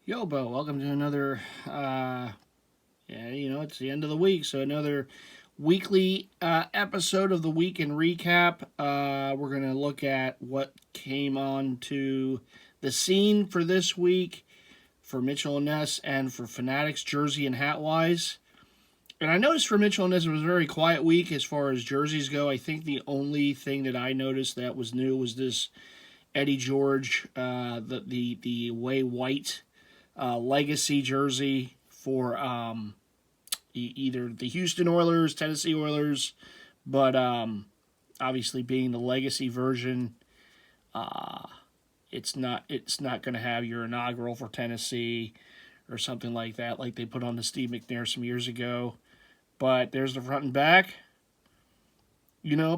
Yo, Bo, welcome to another, it's the end of the week, so another weekly episode of the Week in Recap. We're going to look at what came on to the scene for this week for Mitchell and Ness and for Fanatics, jersey and hat wise. And I noticed for Mitchell and Ness, it was a very quiet week as far as jerseys go. I think the only thing that I noticed that was new was this Eddie George, the way white legacy jersey for either the Houston Oilers, Tennessee Oilers, but obviously being the legacy version, it's not going to have your inaugural for Tennessee or something like that, like they put on the Steve McNair some years ago. But there's the front and back.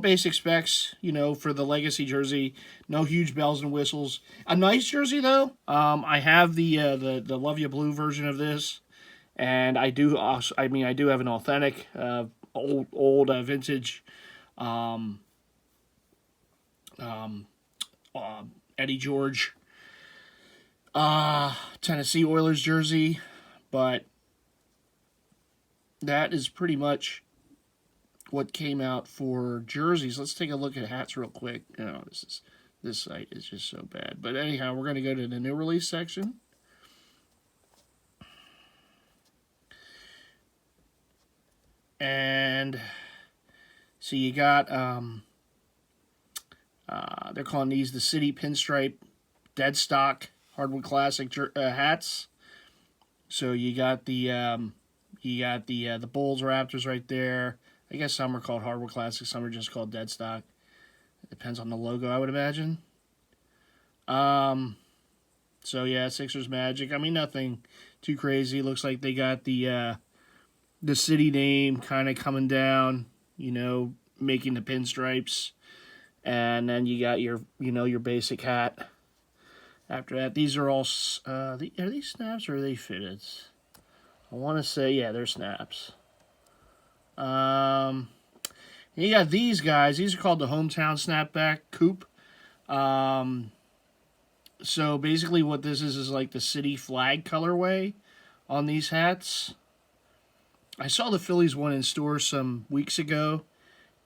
Basic specs, for the legacy jersey. No huge bells and whistles. A nice jersey, though. I have the Love You Blue version of this. And I do also, I do have an authentic, old vintage um, um, Eddie George Tennessee Oilers jersey. But that is pretty much what came out for jerseys. Let's take a look at hats real quick. This site is just so bad. But anyhow, we're going to go to the new release section. And so you got they're calling these the City Pinstripe Dead Stock Hardwood Classic hats. So you got the Bulls Raptors right there. I guess some are called Hardwood Classic, some are just called Dead Stock. It depends on the logo, I would imagine. So yeah, Sixers Magic. Nothing too crazy. Looks like they got the city name kind of coming down, making the pinstripes. And then you got your basic hat. After that, these are all, are these snaps or are they fitted? I want to say, yeah, they're snaps. You got these guys. These are called the Hometown Snapback Coupe. So basically what this is like the city flag colorway on these hats. I saw the Phillies one in store some weeks ago,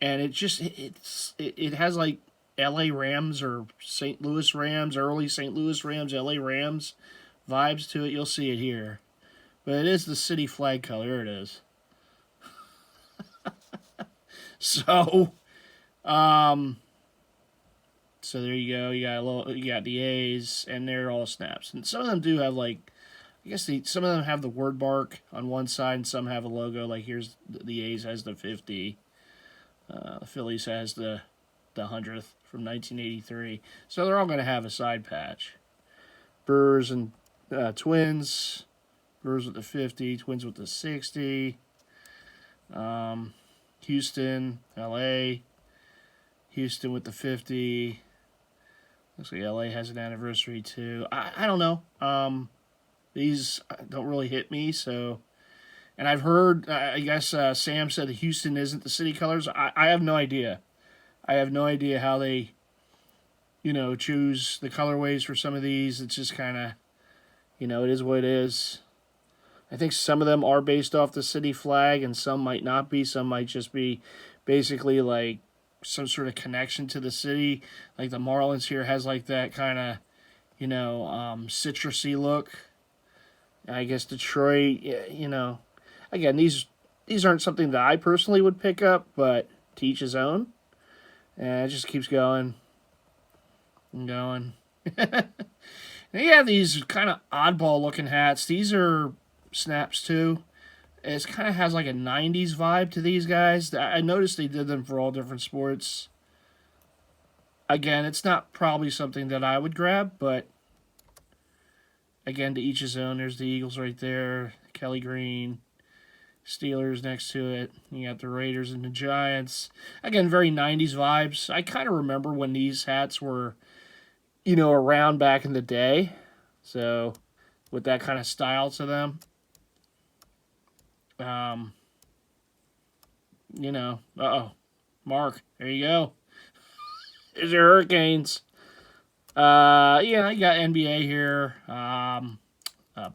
and it has like L.A. Rams or St. Louis Rams, early St. Louis Rams, L.A. Rams vibes to it. You'll see it here. But it is the city flag color. There it is. So, so there you go. You got the A's, and they're all snaps, and some of them do have like, some of them have the word bark on one side, and some have a logo. Like here's the A's has the 50, the Phillies has the 100th from 1983. So they're all going to have a side patch. Brewers and Twins. Brewers with the 50, Twins with the 60. Houston, LA. Houston with the 50. Looks like LA has an anniversary too. I don't know. These don't really hit me, so. And I've heard, I guess Sam said that Houston isn't the city colors. I have no idea. I have no idea how they, choose the colorways for some of these. It's just kind of, it is what it is. I think some of them are based off the city flag, and some might not be. Some might just be basically like some sort of connection to the city. Like the Marlins here has like that kind of, citrusy look. I guess Detroit, again, these aren't something that I personally would pick up, but to each his own. And it just keeps going and going. And you have these kind of oddball looking hats. These are snaps too. It kind of has like a 90s vibe to these guys. I noticed they did them for all different sports. Again, it's not probably something that I would grab, but again, to each his own. There's the Eagles right there, Kelly Green, Steelers next to it. You got the Raiders and the Giants. Again, very 90s vibes. I kind of remember when these hats were, around back in the day. So, with that kind of style to them. Mark, there you go. There's your Hurricanes. You got NBA here.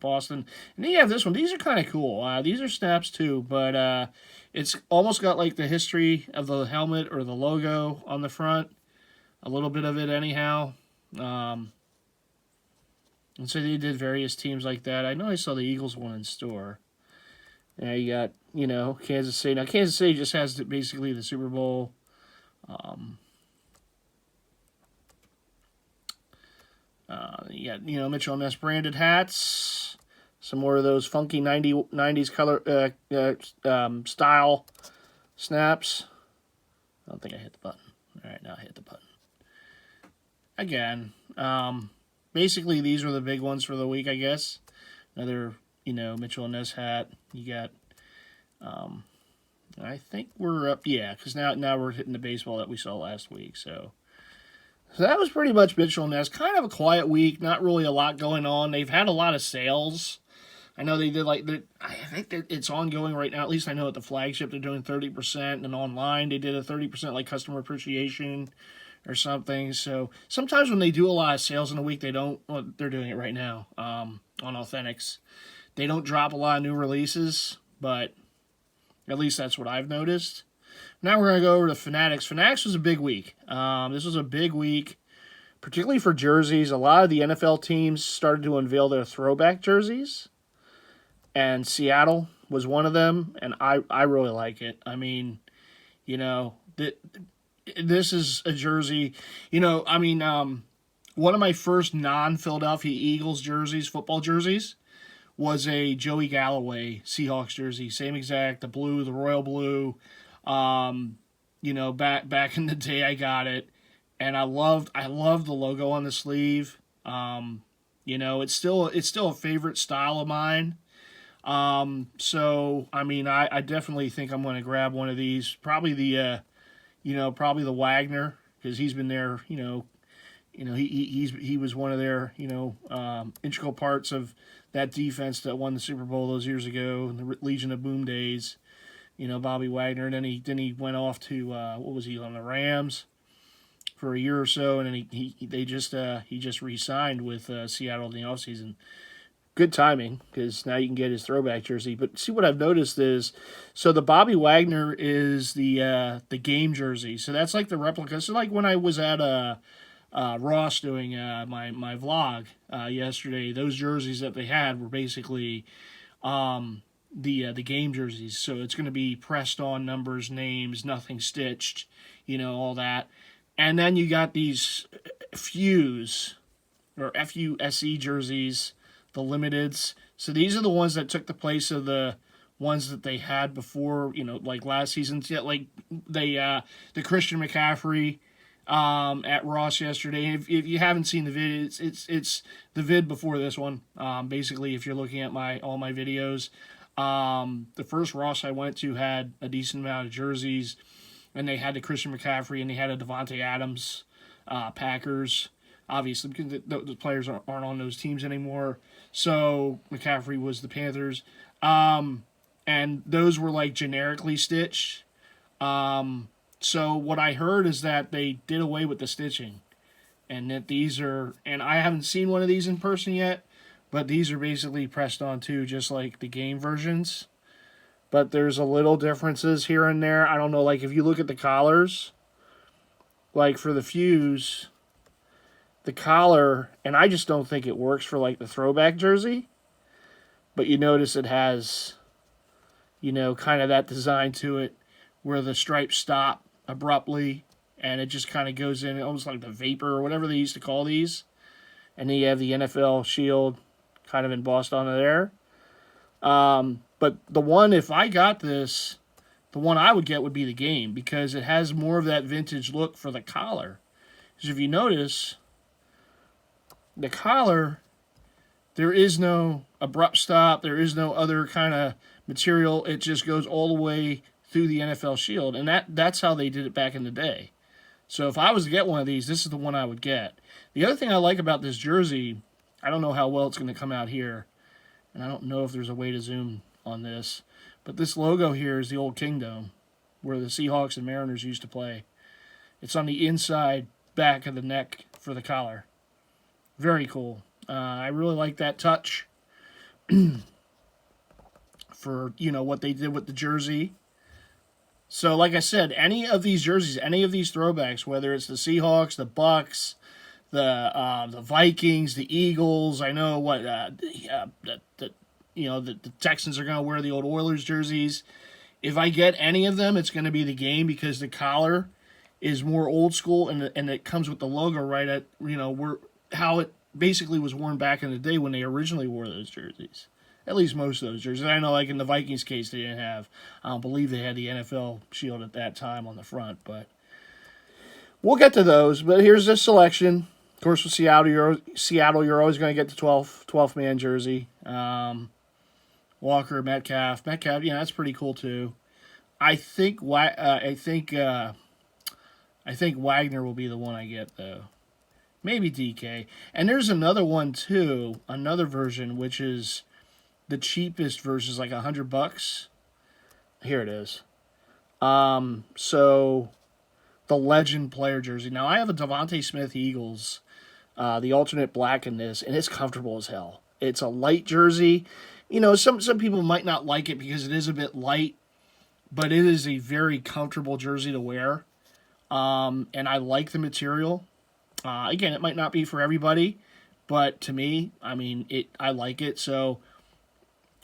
Boston. And then you have this one. These are kind of cool. These are snaps too, but it's almost got like the history of the helmet or the logo on the front. A little bit of it anyhow. And so they did various teams like that. I know I saw the Eagles one in store. Yeah, you got, Kansas City. Now, Kansas City just has basically the Super Bowl. You got, Mitchell and Ness branded hats. Some more of those funky 90s color style snaps. I don't think I hit the button. All right, now I hit the button. Again, basically these were the big ones for the week, I guess. Another, Mitchell and Ness hat. You got, I think we're up, yeah, because now we're hitting the baseball that we saw last week, so that was pretty much Mitchell and Ness. Kind of a quiet week, not really a lot going on. They've had a lot of sales. I know they did I think that it's ongoing right now. At least I know at the flagship they're doing 30%, and online they did a 30% like customer appreciation or something. So sometimes when they do a lot of sales in a week, they don't. Well, they're doing it right now on Authentics. They don't drop a lot of new releases, but at least that's what I've noticed. Now we're going to go over to Fanatics. Fanatics was a big week. This was a big week, particularly for jerseys. A lot of the NFL teams started to unveil their throwback jerseys, and Seattle was one of them, and I really like it. I mean, this is a jersey, one of my first non-Philadelphia Eagles jerseys, football jerseys, was a Joey Galloway Seahawks jersey. Same exact, the blue, the royal blue. Back in the day I got it, and I loved the logo on the sleeve. It's still a favorite style of mine. So I definitely think I'm going to grab one of these. Probably the Wagner, because he's been there. He was one of their integral parts of that defense that won the Super Bowl those years ago in the Legion of Boom days. Bobby Wagner, and then he went off to what was he on the Rams for a year or so, and then he just re-signed with Seattle in the offseason. Good timing, because now you can get his throwback jersey. But see, what I've noticed is, so the Bobby Wagner is the game jersey. So that's like the replica. So like when I was at Ross doing my vlog yesterday, those jerseys that they had were basically the game jerseys. So it's going to be pressed on numbers, names, nothing stitched, all that. And then you got these Fuse or FUSE jerseys, the limiteds. So these are the ones that took the place of the ones that they had before, like last season. Yeah, like the Christian McCaffrey at Ross yesterday. If you haven't seen the vid, it's the vid before this one. Basically, if you're looking at all my videos, the first Ross I went to had a decent amount of jerseys, and they had the Christian McCaffrey and they had a Devontae Adams Packers. Obviously, because the players aren't on those teams anymore. So McCaffrey was the Panthers. And those were like generically stitched. So what I heard is that they did away with the stitching. And that these are, and I haven't seen one of these in person yet, but these are basically pressed on too, just like the game versions. But there's a little differences here and there. I don't know, like if you look at the collars, like for the Fuse, the collar, and I just don't think it works for like the throwback jersey, but you notice it has, kind of that design to it where the stripes stop abruptly and it just kind of goes in almost like the vapor or whatever they used to call these. And then you have the NFL shield kind of embossed onto there. But the one, if I got this, the one I would get would be the game, because it has more of that vintage look for the collar. Because if you notice, the collar, there is no abrupt stop. There is no other kind of material. It just goes all the way through the NFL shield. And that's how they did it back in the day. So if I was to get one of these, this is the one I would get. The other thing I like about this jersey, I don't know how well it's going to come out here. And I don't know if there's a way to zoom on this. But this logo here is the old Kingdom, where the Seahawks and Mariners used to play. It's on the inside back of the neck for the collar. Very cool. I really like that touch. for, what they did with the jersey. So, like I said, any of these jerseys, any of these throwbacks, whether it's the Seahawks, the Bucks, the Vikings, the Eagles, I know what the Texans are going to wear the old Oilers jerseys. If I get any of them, it's going to be the game because the collar is more old school and it comes with the logo right at how it basically was worn back in the day when they originally wore those jerseys. At least most of those jerseys. I know, like in the Vikings case, they didn't have. I don't believe they had the NFL shield at that time on the front, but we'll get to those. But here's this selection. Of course, with Seattle, you're always going to get the 12th man jersey. Walker, Metcalf, that's pretty cool too. I think Wagner will be the one I get though. Maybe DK. And there's another one too, another version which is the cheapest version, is like $100. Here it is. So the legend player jersey. Now I have a Devontae Smith Eagles, the alternate black in this, and it's comfortable as hell. It's a light jersey. Some people might not like it because it is a bit light, but it is a very comfortable jersey to wear. And I like the material. Again, it might not be for everybody, but to me, I like it. So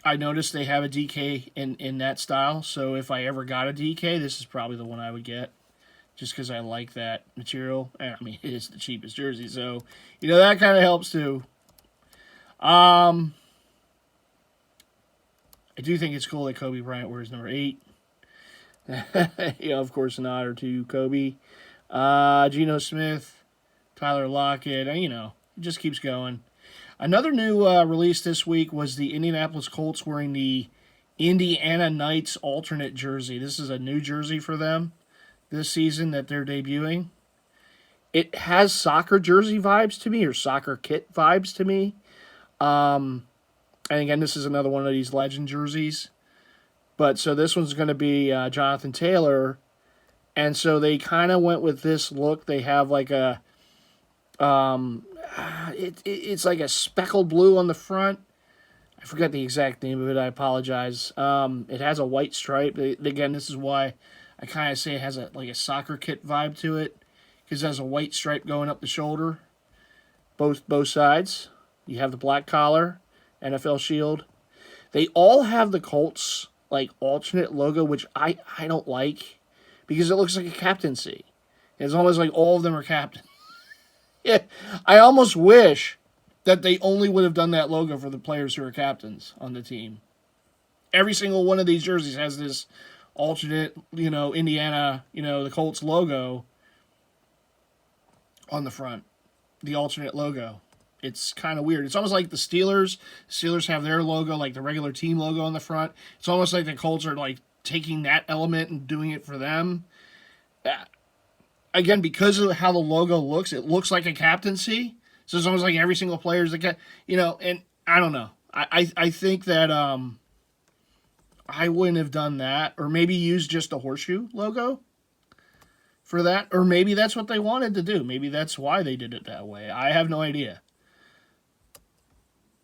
I noticed they have a DK in that style. So if I ever got a DK, this is probably the one I would get, just because I like that material. It is the cheapest jersey, so that kind of helps too. I do think it's cool that Kobe Bryant wears number 8. Of course, an honor to Kobe. Geno Smith, Tyler Lockett, it just keeps going. Another new release this week was the Indianapolis Colts wearing the Indiana Knights alternate jersey. This is a new jersey for them this season that they're debuting. It has soccer jersey vibes to me, or soccer kit vibes to me. And again, this is another one of these legend jerseys. But so this one's going to be Jonathan Taylor. And so they kind of went with this look. They have like a... it's like a speckled blue on the front. I forget the exact name of it. I apologize. It has a white stripe. Again, this is why I kind of say it has a soccer kit vibe to it, because it has a white stripe going up the shoulder, both sides. You have the black collar, NFL shield. They all have the Colts alternate logo, which I don't like, because it looks like a captaincy. It's almost like all of them are captains. Yeah, I almost wish that they only would have done that logo for the players who are captains on the team. Every single one of these jerseys has this alternate, Indiana, the Colts logo on the front. The alternate logo. It's kind of weird. It's almost like the Steelers. Steelers have their logo, like the regular team logo on the front. It's almost like the Colts are taking that element and doing it for them. Again, because of how the logo looks, it looks like a captaincy. So it's almost like every single player is and I don't know. I think that I wouldn't have done that, or maybe use just a horseshoe logo for that, or maybe that's what they wanted to do. Maybe that's why they did it that way. I have no idea.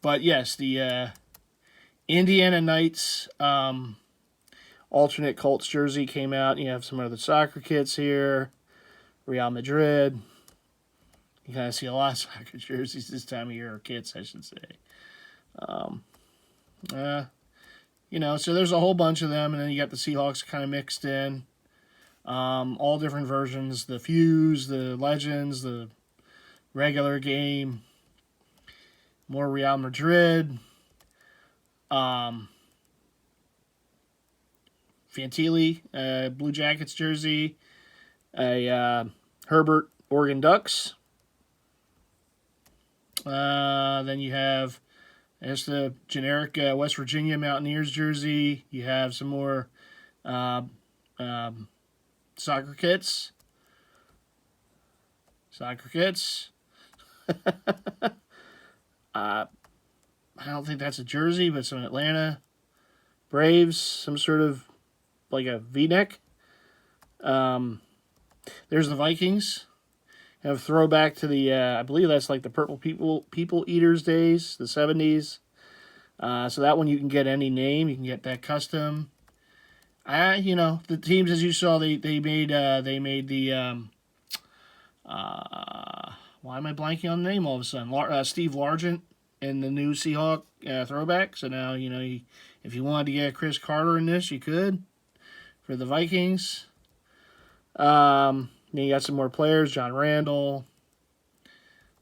But yes, the Indiana Knights alternate Colts jersey came out. You have some other soccer kits here. Real Madrid. You kind of see a lot of soccer jerseys this time of year, or kits, I should say. So there's a whole bunch of them, and then you got the Seahawks kind of mixed in. All different versions, the Fuse, the Legends, the regular game, more Real Madrid. Fantilli, Blue Jackets jersey, a Herbert Oregon Ducks. Then you have just the generic West Virginia Mountaineers jersey. You have some more soccer kits. I don't think that's a jersey, but some Atlanta Braves, some sort of like a V-neck. There's the Vikings. Have a throwback to the, I believe that's like the Purple People Eaters days, the 70s. So that one you can get any name. You can get that custom. The teams, as you saw, they made the why am I blanking on the name all of a sudden? Steve Largent in the new Seahawk throwback. So now if you wanted to get Chris Carter in this, you could for the Vikings. Then you got some more players. John Randall.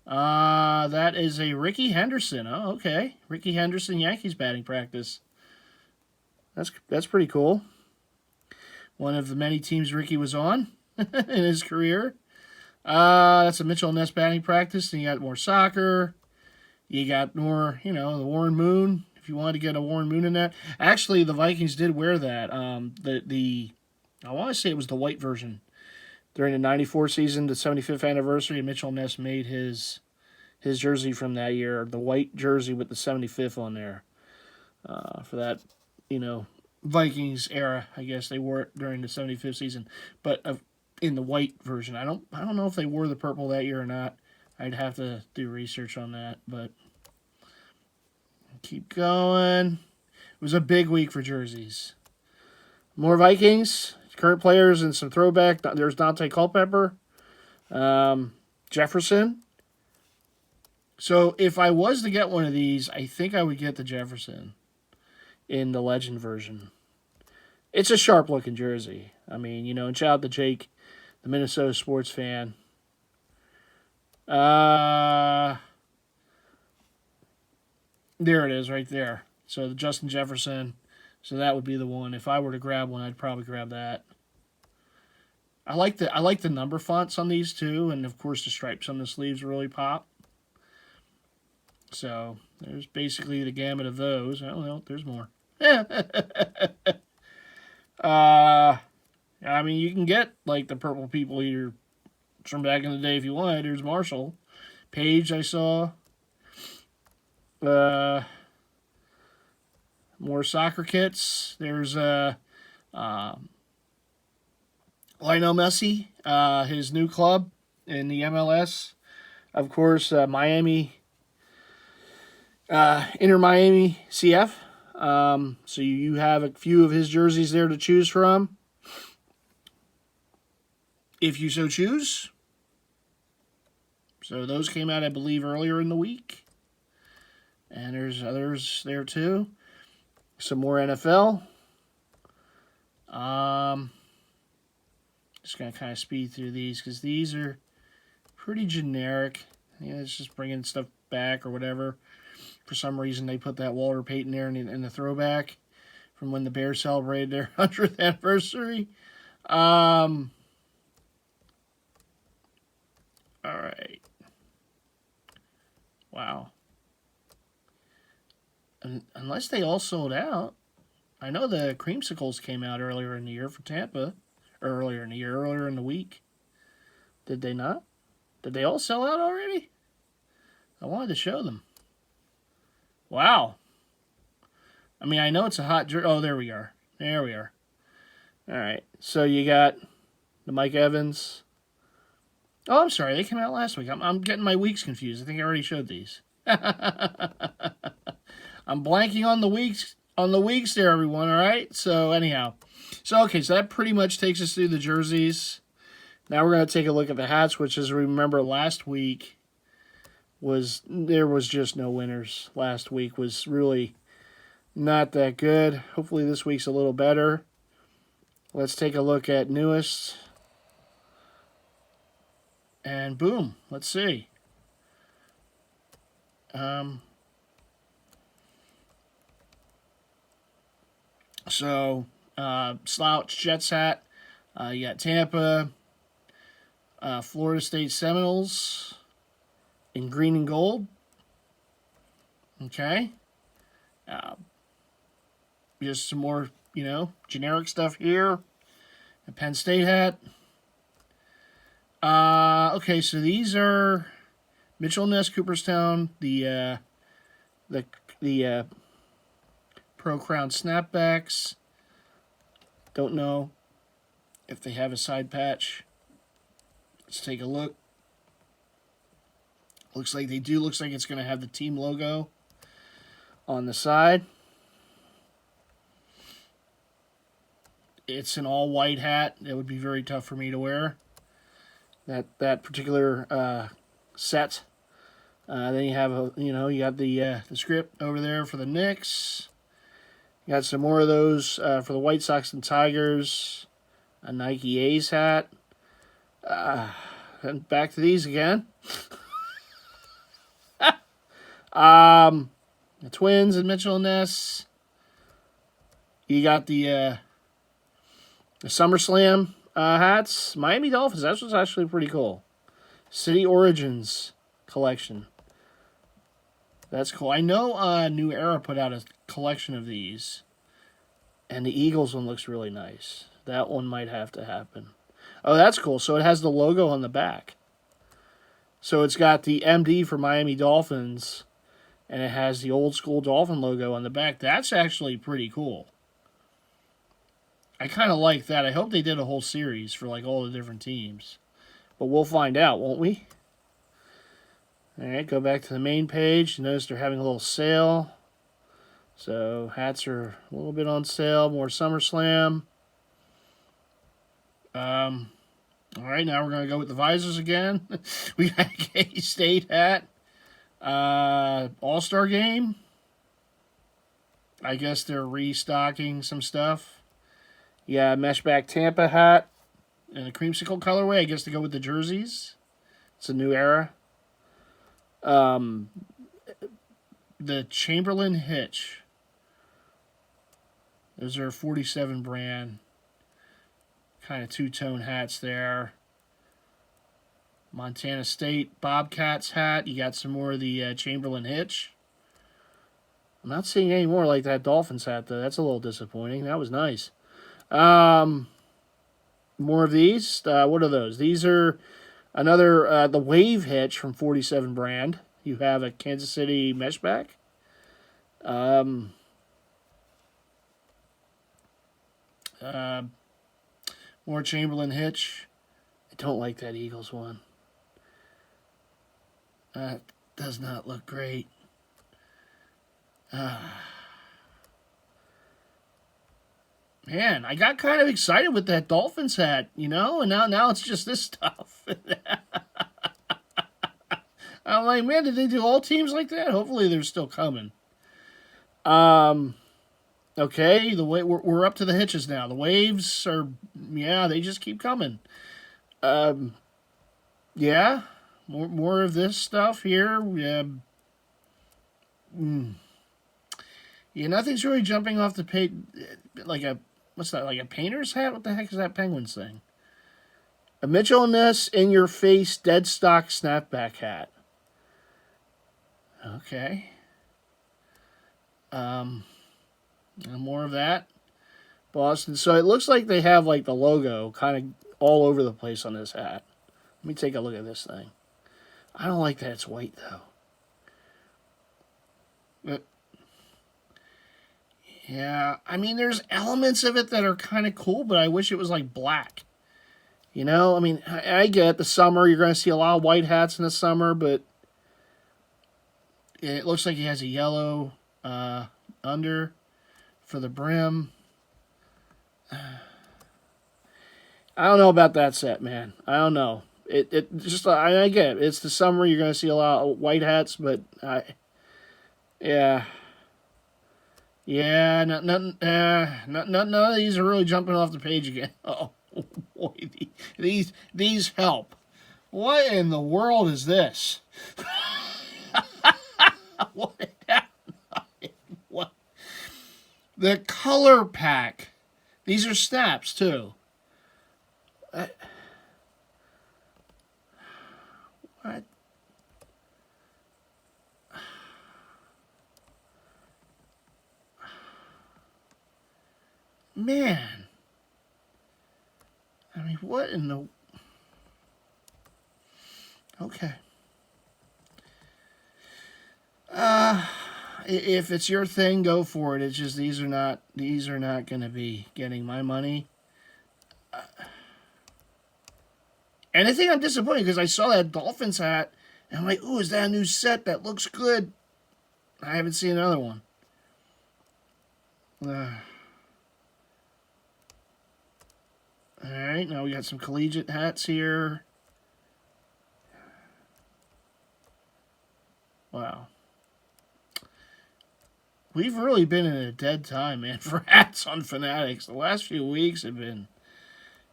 That is a Ricky Henderson. Oh, okay. Ricky Henderson, Yankees batting practice. That's pretty cool. One of the many teams Ricky was on in his career. That's a Mitchell Ness batting practice. And you got more soccer. You got more, the Warren Moon. If you wanted to get a Warren Moon in that. Actually, the Vikings did wear that. I want to say it was the white version. During the 94 season, the 75th anniversary, Mitchell Ness made his jersey from that year, the white jersey with the 75th on there. For that, Vikings era, I guess they wore it during the 75th season, but in the white version. I don't know if they wore the purple that year or not. I'd have to do research on that, but keep going. It was a big week for jerseys. More Vikings, current players, and some throwback. There's Dante Culpepper, Jefferson. So if I was to get one of these, I think I would get the Jefferson in the Legend version. It's a sharp-looking jersey. I mean, and shout out to Jake, the Minnesota sports fan. There it is right there. So the Justin Jefferson. So that would be the one. If I were to grab one, I'd probably grab that. I like the number fonts on these too, and of course the stripes on the sleeves really pop. So there's basically the gamut of those. Oh well, there's more. I mean, you can get like the purple people eater from back in the day if you want. There's Marshall, Page. I saw. More soccer kits. There's Lionel Messi, his new club in the MLS. Of course, Miami, Inter Miami CF. So you have a few of his jerseys there to choose from, if you so choose. So those came out, I believe, earlier in the week. And there's others there too. Some more NFL. Just going to kind of speed through these because these are pretty generic. It's just bringing stuff back or whatever. For some reason, they put that Walter Payton there in the throwback from when the Bears celebrated their 100th anniversary. All right. Wow. Unless they all sold out. I know the creamsicles came out earlier in the year for Tampa. Earlier in the week. Did they not? Did they all sell out already? I wanted to show them. Wow. I mean, I know it's a hot jersey. Oh, there we are. There we are. All right. So you got the Mike Evans. Oh, I'm sorry. They came out last week. I'm getting my weeks confused. I think I already showed these. I'm blanking on the weeks there, everyone, all right? So anyhow. So that pretty much takes us through the jerseys. Now we're going to take a look at the hats, which, as we remember, last week there was just no winners. Last week was really not that good. Hopefully this week's a little better. Let's take a look at newest. And boom, let's see. Slouch Jets hat. You got Tampa, Florida State Seminoles in green and gold. Okay. Just some more, generic stuff here. A Penn State hat. Okay, so these are Mitchell Ness, Cooperstown, the Pro Crown snapbacks. Don't know if they have a side patch. Let's take a look. Looks like they do. Looks like it's going to have the team logo on the side. It's an all-white hat. It would be very tough for me to wear. That particular set. Then you have you got the script over there for the Knicks. You got some more of those for the White Sox and Tigers. A Nike A's hat. And back to these again. The Twins and Mitchell and Ness. You got the SummerSlam hats. Miami Dolphins. That was actually pretty cool. City Origins collection. That's cool. I know New Era put out a collection of these. And the Eagles one looks really nice. That one might have to happen. Oh, that's cool. So it has the logo on the back. So it's got the MD for Miami Dolphins. And it has the old school Dolphin logo on the back. That's actually pretty cool. I kind of like that. I hope they did a whole series for like all the different teams. But we'll find out, won't we? Alright, go back to the main page. Notice they're having a little sale. So hats are a little bit on sale. More SummerSlam. Alright, now we're going to go with the visors again. We got a K-State hat. All-Star Game. I guess they're restocking some stuff. Yeah, meshback Tampa hat. And a creamsicle colorway. I guess to go with the jerseys. It's a New Era. The Chamberlain Hitch. Those are 47 brand. Kind of two-tone hats there. Montana State Bobcats hat. You got some more of the Chamberlain Hitch. I'm not seeing any more like that Dolphins hat, though. That's a little disappointing. That was nice. More of these. What are those? These are another, the Wave Hitch from 47 brand. You have a Kansas City meshback. More Chamberlain Hitch. I don't like that Eagles one. That does not look great. Man, I got kind of excited with that Dolphins hat, and now it's just this stuff. I'm like, man, did they do all teams like that? Hopefully they're still coming. Okay, we're up to the hitches now. The waves are, they just keep coming. Yeah, more of this stuff here. Nothing's really jumping off the page. What's that? Like a painter's hat? What the heck is that Penguins thing? A Mitchell and Ness in your face dead stock snapback hat. Okay. More of that. Boston. So it looks like they have like the logo kind of all over the place on this hat. Let me take a look at this thing. I don't like that it's white though. Yeah, I mean, there's elements of it that are kind of cool, but I wish it was like black. I get the summer. You're going to see a lot of white hats in the summer, but it looks like he has a yellow under for the brim. I don't know about that set, man. I don't know. I get it. It's the summer. You're going to see a lot of white hats, but yeah. Yeah, none of these are really jumping off the page again. Oh boy, these help. What in the world is this? What happened? What? The color pack. These are snaps too. What? Man. I mean, what in the... Okay. If it's your thing, go for it. It's just these are not going to be getting my money. And I think I'm disappointed because I saw that Dolphins hat and I'm like, ooh, is that a new set? That looks good. I haven't seen another one. Alright, now we got some collegiate hats here. Wow. We've really been in a dead time, man, for hats on Fanatics. The last few weeks have been...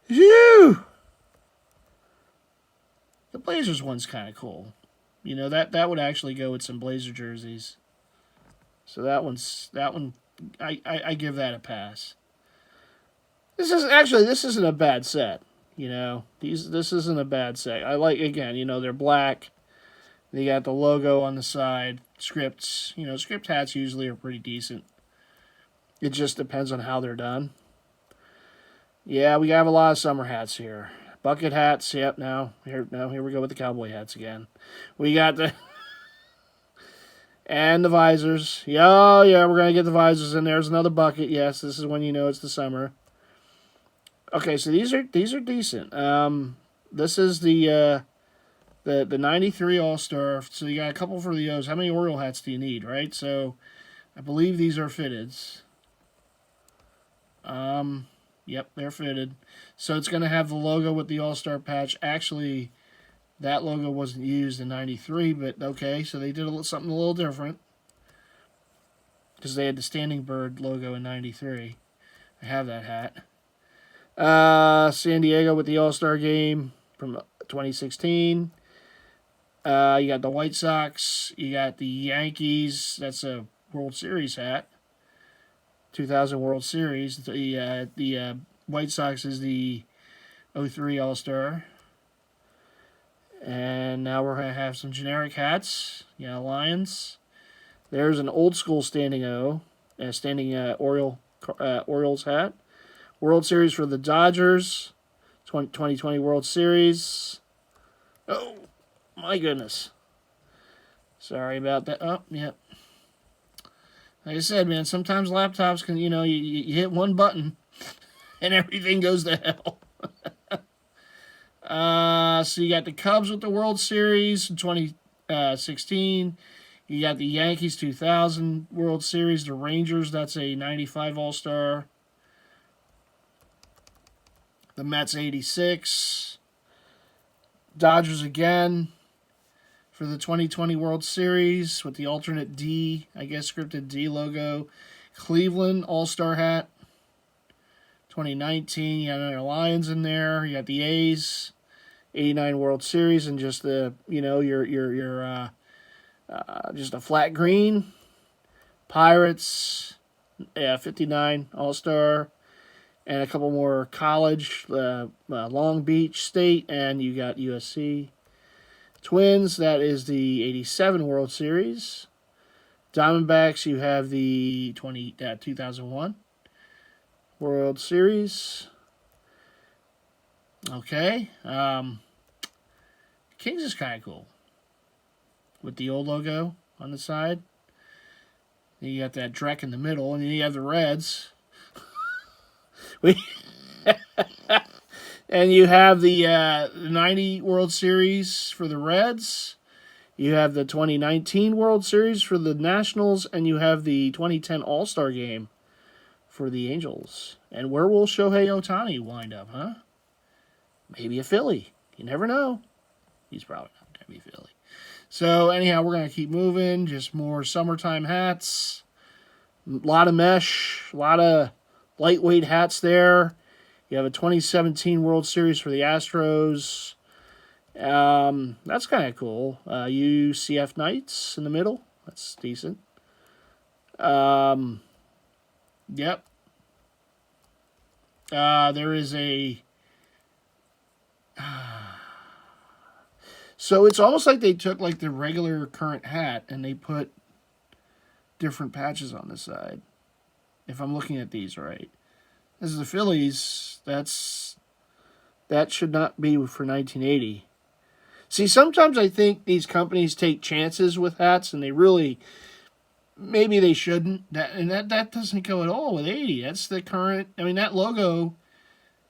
Phew! The Blazers one's kind of cool. You know, that would actually go with some Blazer jerseys. So that one, I give that a pass. This isn't a bad set. You know, this isn't a bad set. I like, again, you know, they're black. They got the logo on the side. Scripts, you know, script hats usually are pretty decent. It just depends on how they're done. Yeah, we have a lot of summer hats here. Bucket hats, yep, here we go with the cowboy hats again. We got the... and the visors. Yeah, we're going to get the visors in. There's another bucket. Yes, this is when you know it's the summer. Okay, so these are decent. This is the 93 All-Star. So you got a couple for the O's. How many Oriole hats do you need, right? So I believe these are fitted. Yep, they're fitted. So it's going to have the logo with the All-Star patch. Actually, that logo wasn't used in 93, but okay. So they did something a little different. Because they had the Standing Bird logo in 93. I have that hat. San Diego with the All-Star game from 2016. You got the White Sox. You got the Yankees. That's a World Series hat. 2000 World Series. The White Sox is the 03 All-Star. And now we're going to have some generic hats. Yeah, Lions. There's an old school standing Orioles hat. World Series for the Dodgers. 2020 World Series. Oh, my goodness. Sorry about that. Oh, yeah. Like I said, man, sometimes laptops can, you know, you hit one button and everything goes to hell. So you got the Cubs with the World Series in 2016. You got the Yankees 2000 World Series. The Rangers, that's a 95 All-Star. The Mets 86. Dodgers again for the 2020 World Series with the alternate D, I guess scripted D logo. Cleveland All-Star hat. 2019, you got another Lions in there. You got the A's. 89 World Series and just the, you know, your just a flat green. Pirates, 59 All-Star. And a couple more college, Long Beach State, and you got USC. Twins, that is the 87 World Series. Diamondbacks, you have the 2001 World Series. Okay. Kings is kind of cool. With the old logo on the side. Then you got that Drek in the middle, and then you have the Reds. And you have the 90 World Series for the Reds. You have the 2019 World Series for the Nationals. And you have the 2010 All-Star Game for the Angels. And where will Shohei Ohtani wind up, huh? Maybe a Philly. You never know. He's probably not going to be Philly. So, anyhow, we're going to keep moving. Just more summertime hats. A lot of mesh. A lot of lightweight hats there. You have a 2017 World Series for the Astros. That's kind of cool. UCF Knights in the middle. That's decent. Yep. There is a... So it's almost like they took like the regular current hat and they put different patches on the side. If I'm looking at these right. This is the Phillies. That should not be for 1980. See, sometimes I think these companies take chances with hats, and they really, maybe they shouldn't. That doesn't go at all with 80. That's the current. I mean, that logo,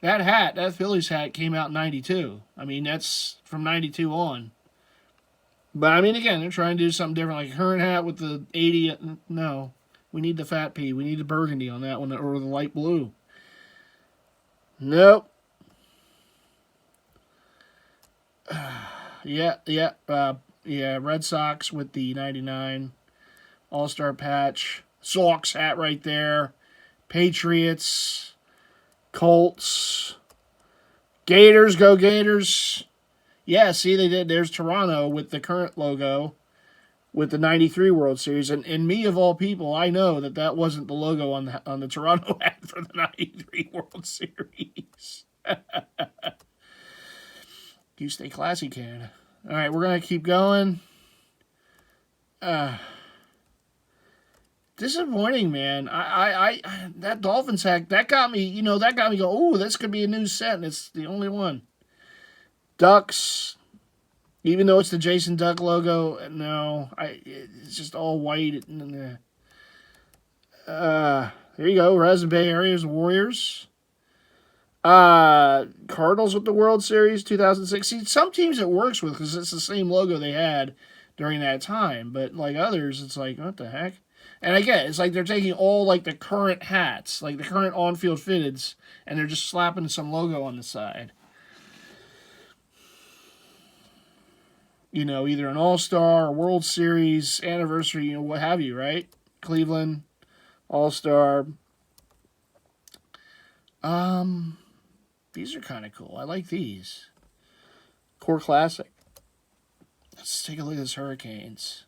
that Phillies hat came out in 92. I mean, that's from 92 on. But I mean, again, they're trying to do something different, like a current hat with the 80. No, We need the fat pea. We need the burgundy on that one, or the light blue. Nope. Yeah. Red Sox with the 99 All-Star patch. Sox hat right there. Patriots. Colts. Gators, go Gators. Yeah, see, they did. There's Toronto with the current logo with the 93 World Series. And me, of all people, I know that wasn't the logo on the Toronto hat for the 93 World Series. You stay classy, Canada. All right, we're going to keep going. Disappointing, man. I that Dolphins hack, that got me, go, ooh, this could be a new set, and it's the only one. Ducks, even though it's the Jason Duck logo, no, it's just all white. There you go, Resin Bay Area's Warriors. Cardinals with the World Series 2006. See, some teams it works with because it's the same logo they had during that time, but like others, it's like, what the heck? And I get it. It's like they're taking all like the current hats, like the current on-field fitteds, and they're just slapping some logo on the side. Either an All-Star, a World Series, anniversary, what have you, right? Cleveland, All-Star. These are kind of cool. I like these. Core Classic. Let's take a look at this Hurricanes.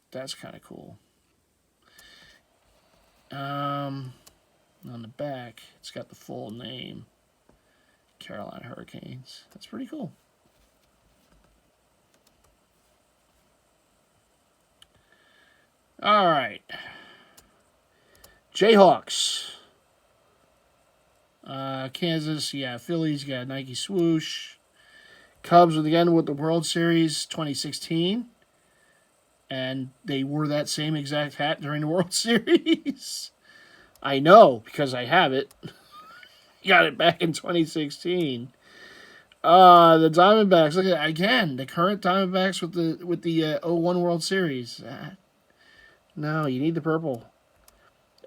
That's kind of cool. On the back, it's got the full name. Carolina Hurricanes. That's pretty cool. All right. Jayhawks. Kansas, yeah. Phillies got Nike swoosh. Cubs with the World Series 2016. And they wore that same exact hat during the World Series. I know, because I have it. Got it back in 2016. The Diamondbacks, look at that again. The current Diamondbacks with the 01 World Series. No, you need the purple.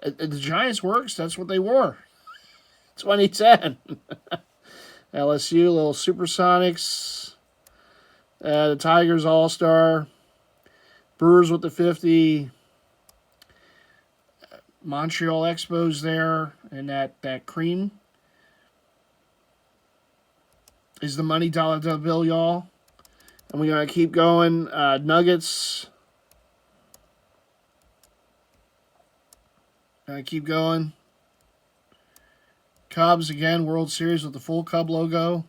The Giants works. That's what they wore. 2010. LSU, little Supersonics. The Tigers All-Star. Brewers with the 50. Montreal Expos there. And that cream is the money dollar bill, y'all. And we're going to keep going. Nuggets. Keep going. Cubs again, World Series with the full Cub logo.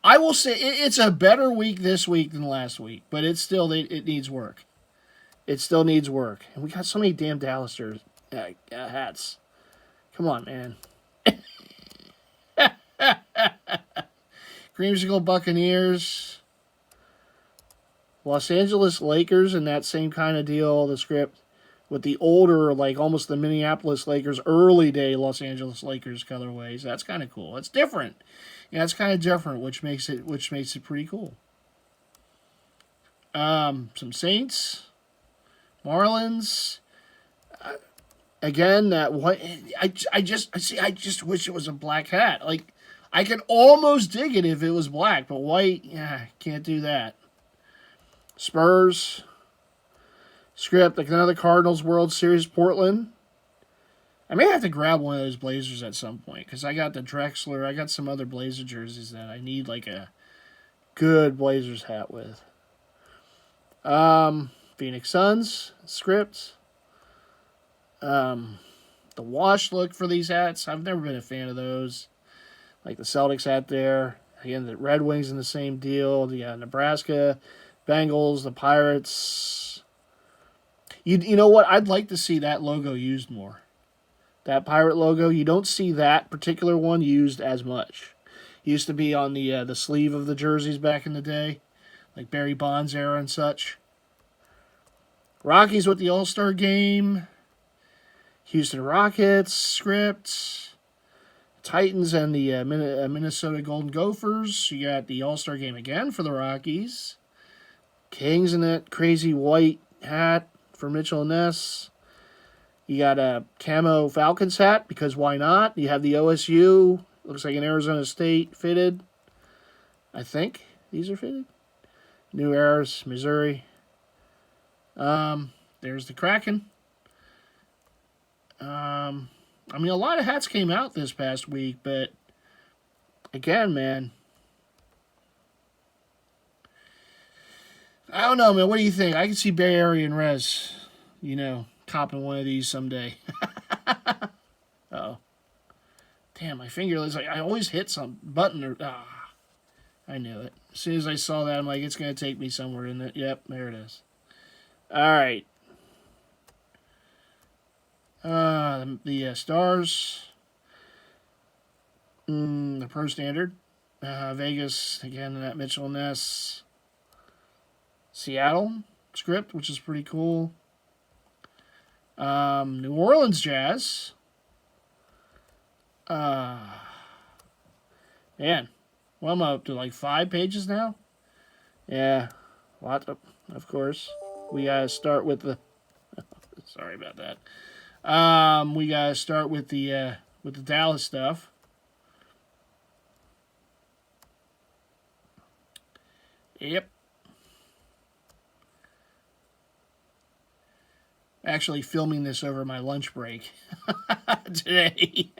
I will say it's a better week this week than last week, but it needs work. It still needs work. And we got so many damn Dallas hats. Come on, man. Creamsicle Buccaneers. Los Angeles Lakers in that same kind of deal, the script, with the older, like almost the Minneapolis Lakers, early day Los Angeles Lakers colorways. That's kind of cool. It's different. Yeah, it's kind of different, which makes it pretty cool. Some Saints, Marlins. Again, that white. I just wish it was a black hat. Like, I could almost dig it if it was black, but white, yeah, can't do that. Spurs. Script, like another Cardinals World Series, Portland. I may have to grab one of those Blazers at some point, because I got the Drexler. I got some other Blazer jerseys that I need like a good Blazers hat with. Phoenix Suns, script. The wash look for these hats, I've never been a fan of those. Like the Celtics hat there. Again, the Red Wings in the same deal. The Nebraska, Bengals, the Pirates. You know what? I'd like to see that logo used more. That pirate logo, you don't see that particular one used as much. It used to be on the sleeve of the jerseys back in the day, like Barry Bonds era and such. Rockies with the All-Star game. Houston Rockets script. Titans and the Minnesota Golden Gophers. You got the All-Star game again for the Rockies. Kings in that crazy white hat for Mitchell Ness. You got a camo Falcons hat, because why not? You have the OSU. Looks like an Arizona State fitted. I think these are fitted. New Eras, Missouri. There's the Kraken. I mean, a lot of hats came out this past week, but again, man, I don't know, man. What do you think? I can see Bay Area and Rez, copping one of these someday. Oh, damn, my finger is like, I always hit some button or I knew it. As soon as I saw that, I'm like, it's gonna take me somewhere in it. Yep, there it is. All right. The Stars. The Pro Standard. Vegas again. That Mitchell Ness. Seattle script, which is pretty cool. New Orleans Jazz. Man, well, I'm up to like 5 pages now. Yeah, lots of course. We gotta start with the. Sorry about that. We gotta start with the Dallas stuff. Yep. Actually filming this over my lunch break today.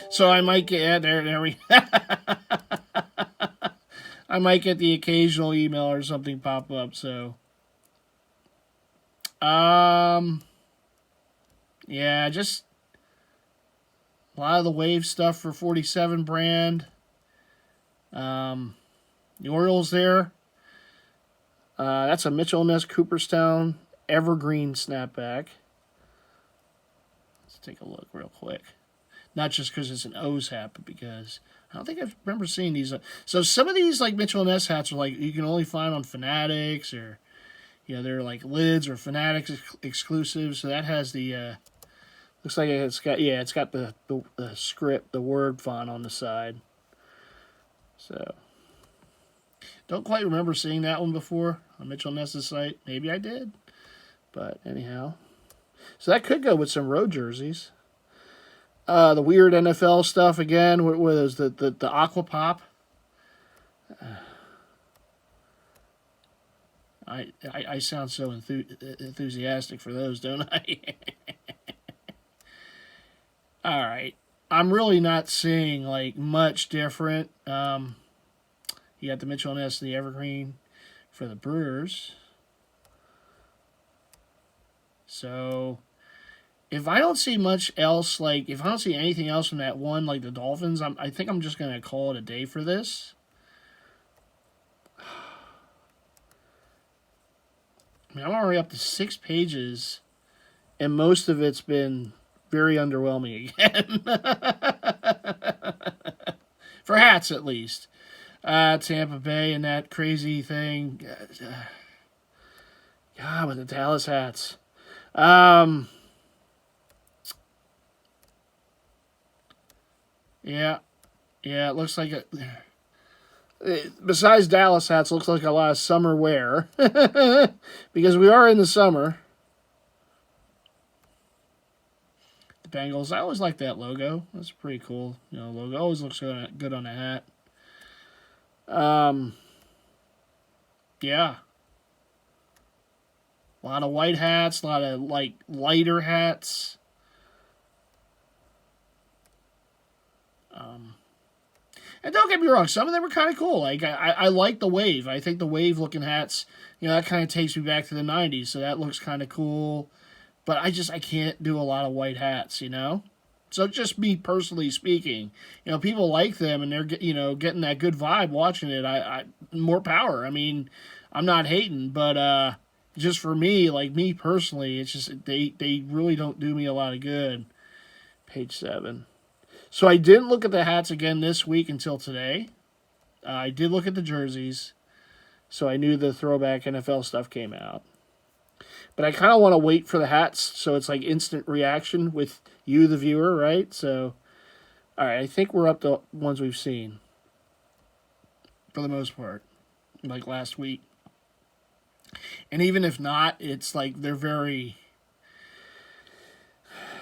So I might get there we I might get the occasional email or something pop up, so yeah, just a lot of the Wave stuff for 47 brand. The Orioles there. That's a Mitchell Ness Cooperstown Evergreen snapback. Let's take a look real quick. Not just because it's an O's hat, but because I don't think I remember seeing these. So some of these like Mitchell Ness hats are like you can only find on Fanatics, or they're like lids or Fanatics exclusive. So that has the looks like it's got the script, the word font on the side. So don't quite remember seeing that one before on Mitchell Ness's site. Maybe I did. But anyhow, so that could go with some road jerseys. The weird NFL stuff again. What was the Aqua Pop? I sound so enthusiastic for those, don't I? All right, I'm really not seeing like much different. You got the Mitchell Ness, the Evergreen for the Brewers. So, if I don't see much else, like, if I don't see anything else from that one, like the Dolphins, I think I'm just going to call it a day for this. I mean, I'm already up to 6 pages, and most of it's been very underwhelming again. For hats, at least. Tampa Bay and that crazy thing. God, with the Dallas hats. Yeah, it looks like besides Dallas hats, looks like a lot of summer wear because we are in the summer. The Bengals, I always like that logo. That's pretty cool. Logo always looks good on a hat. Yeah. A lot of white hats, a lot of like lighter hats. And don't get me wrong, some of them were kind of cool. Like I like the Wave. I think the Wave looking hats, that kind of takes me back to the 90s. So that looks kind of cool. But I can't do a lot of white hats, So just me personally speaking, people like them and they're getting that good vibe watching it. I more power. I mean, I'm not hating, but just for me, like me personally, it's just they really don't do me a lot of good. Page 7. So I didn't look at the hats again this week until today. I did look at the jerseys, so I knew the throwback NFL stuff came out. But I kind of want to wait for the hats, so it's like instant reaction with you, the viewer, right? So All right, I think we're up to ones we've seen for the most part, like last week. And even if not, it's like they're very.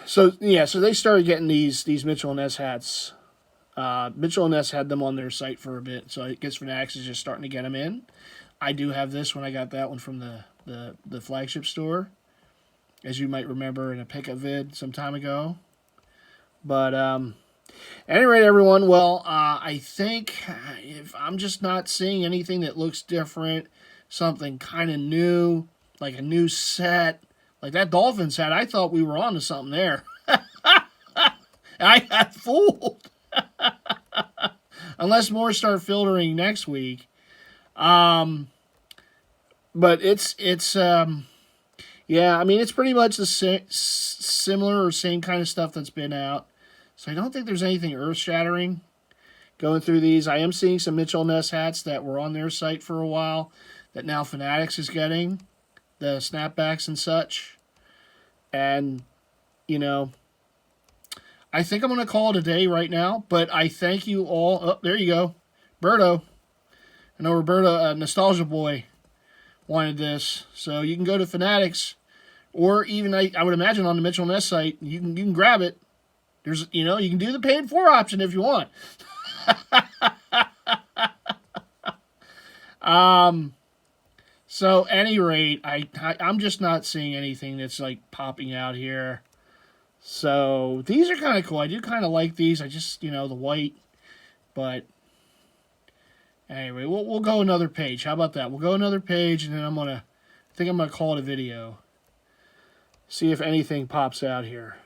So yeah, so they started getting these Mitchell and Ness hats. Mitchell and Ness had them on their site for a bit, so I guess Fanatics is just starting to get them in. I do have this one. I got that one from the flagship store, as you might remember in a pickup vid some time ago. But at any rate, everyone, well, I think if I'm just not seeing anything that looks different, something kind of new, like a new set, like that Dolphins hat, I thought we were on to something there. I got fooled. Unless more start filtering next week. But it's yeah, I mean, it's pretty much the similar or same kind of stuff that's been out. So I don't think there's anything earth-shattering going through these. I am seeing some Mitchell Ness hats that were on their site for a while that now Fanatics is getting, the snapbacks and such. And, you know, I think I'm going to call it a day right now, but I thank you all. Oh, there you go. Berto. I know Roberta, Nostalgia Boy, wanted this. So you can go to Fanatics, or even I would imagine on the Mitchell Ness site, you can grab it. There's, you know, you can do the paid for option if you want. So, any rate, I'm just not seeing anything that's like popping out here. So these are kind of cool. I do kind of like these. I just, you know, the white. But anyway, we'll go another page. How about that? We'll go another page, and then I think I'm gonna call it a video. See if anything pops out here.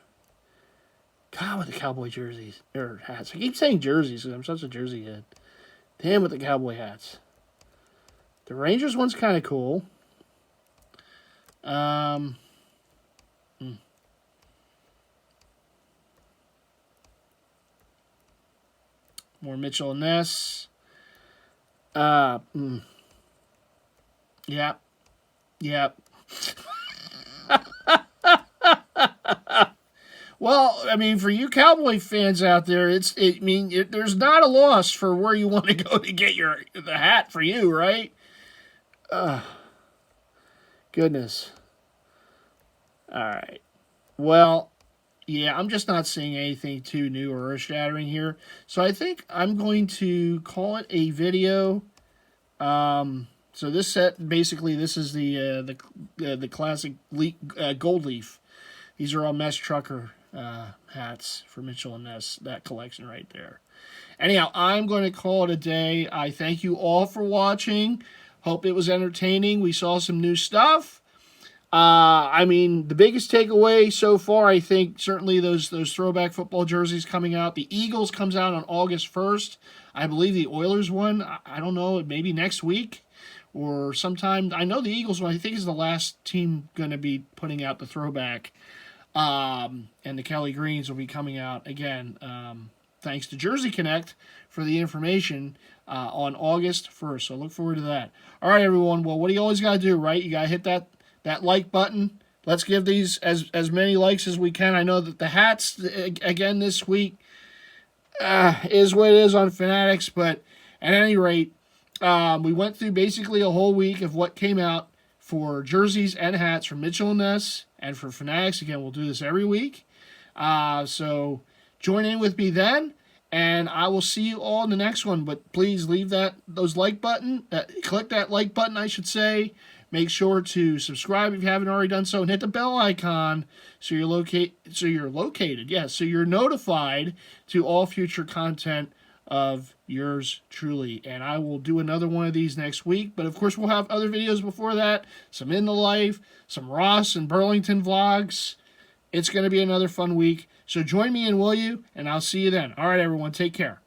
God, with the cowboy jerseys or hats. I keep saying jerseys because I'm such a jersey head. Damn with the cowboy hats. The Rangers one's kind of cool. More Mitchell and Ness. Yep. Yep. Well, I mean, for you Cowboy fans out there, there's not a loss for where you want to go to get the hat for you, right? Goodness. All right. Well, yeah, I'm just not seeing anything too new or earth-shattering here. So I think I'm going to call it a video. So this set, basically, this is the classic gold leaf. These are all mesh trucker hats for Mitchell and Ness, that collection right there. Anyhow, I'm going to call it a day. I thank you all for watching. Hope it was entertaining. We saw some new stuff. I mean, the biggest takeaway so far, I think, certainly those throwback football jerseys coming out. The Eagles comes out on August 1st. I believe the Oilers one, I don't know, maybe next week or sometime. I know the Eagles one, I think, is the last team going to be putting out the throwback. And the Kelly Greens will be coming out again, thanks to Jersey Connect for the information on August 1st. So look forward to that. All right, everyone. Well, what do you always got to do, right? You got to hit that like button. Let's give these as many likes as we can. I know that the hats, again, this week is what it is on Fanatics. But at any rate, we went through basically a whole week of what came out for jerseys and hats for Mitchell and Ness and for Fanatics. Again, we'll do this every week. So join in with me then, and I will see you all in the next one. But please leave those like button, click that like button, I should say. Make sure to subscribe if you haven't already done so, and hit the bell icon so you're located. Yeah, so you're notified to all future content of yours truly. And I will do another one of these next week. But of course, we'll have other videos before that. Some in the life, some Ross and Burlington vlogs. It's going to be another fun week. So join me in, will you? And I'll see you then. All right, everyone, take care.